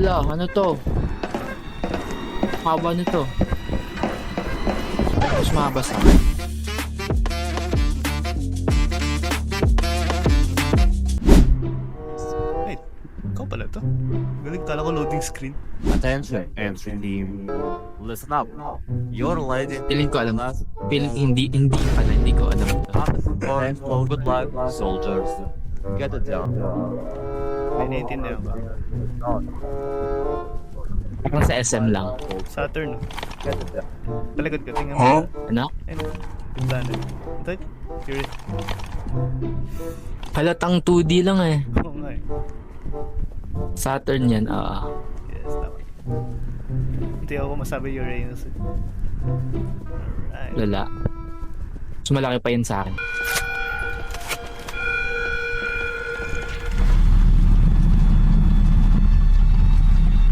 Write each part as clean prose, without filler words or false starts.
Wala, ano to? Haba nito. Mas mahaba sa akin. Wait, ikaw pala to? Galing, kala ko loading screen. Attention, entry team. Listen up. Your lady. Feeling ko alam. Feeling hindi pala, hindi ko alam to. And good luck, soldiers. Get it down. May naiintindihan ba? Parang sa SM lang. Saturn. Get it down. Palagad ko, tingnan mo. Ano? Ayun, planet. Ito, curious. Halatang 2D lang eh. Oo nga eh. Saturn yan, Yes, tama. Hindi ako masabi Uranus eh. Alright. Lala. Mas malaki pa yun sa akin.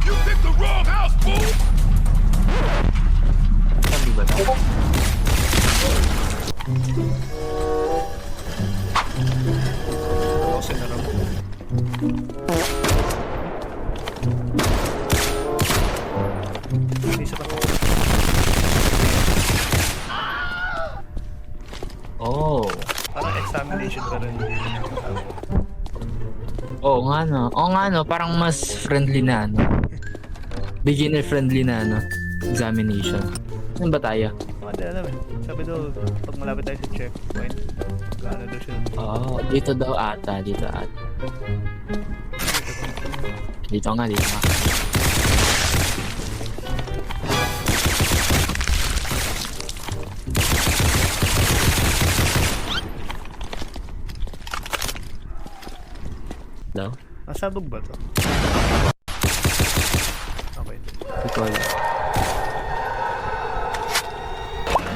You picked the wrong house, fool! Sabi ba ito? Ako sinarap. Isa pa. Oh. Parang examination pa rin. Oo nga no. Oo nga no, parang mas friendly na ano. Beginner friendly na ano. Examination. Saan ba tayo? Hindi alam eh. Sabi daw, pag malapit tayo sa checkpoint, gaano daw siya. Oh, dito daw ata, dito ata. Dito nga, dito nga. Daw? Masabog ba to? Okay. Ito wala.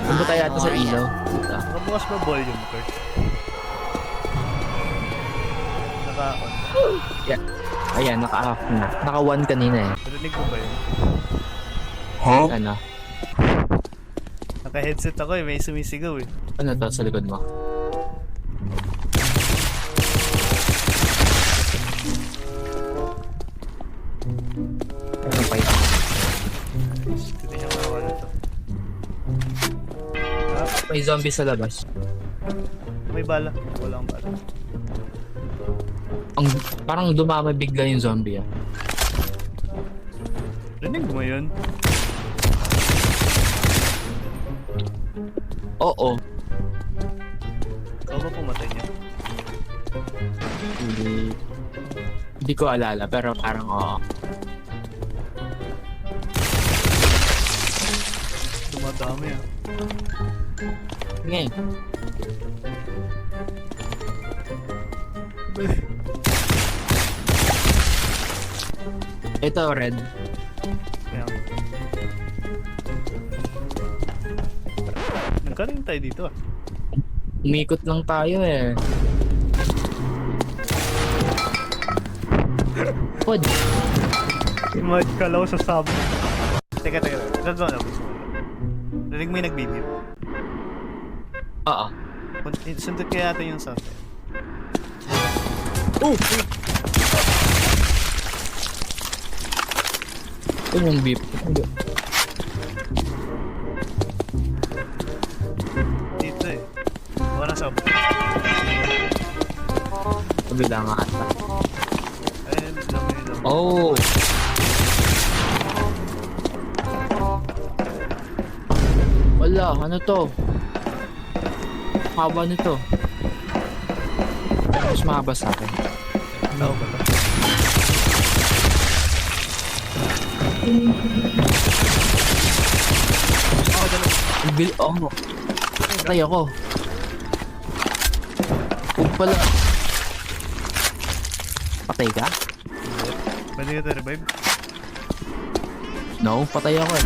Punta tayo ata sa ilaw. Dito. Nakabukas ba volume, Kurt? Naka-on. Yeah. Ayan, naka-off na. Naka-1 kanina eh. Narinig mo ba yun? Ano? Naka-headset ako eh, may sumisigaw eh. Ano to sa likod mo? Ano pa ito? Hindi niya mawala to. Ah, May zombie sa labas. may bala. Wala akong bala. Ang parang dumamay bigla yung zombie ah. Rinig mo yun? Oo. Ikaw ba pumatay niya? Hindi ko alala pero parang oo. Dumadami ah. Ngayon. Ito red. Kaya nagkaroon tayo dito ah. Umikot lang tayo eh. Pod. Imad kalaw sa sub. Teka. Ito na. Rinig mo yung nag-video. Oo. Sundot kaya natin yung sound. Oh! Ito yung beep. Dito eh. Wala sub. Kabila nga ata. Ayun, lang. Oh! Wala, ano to? Haba nito. Mas mahaba sa akin. Tao ba ito? Oh, patay ako. Huwag pala. Patay ka? Pwede ka revive? No, patay ako eh.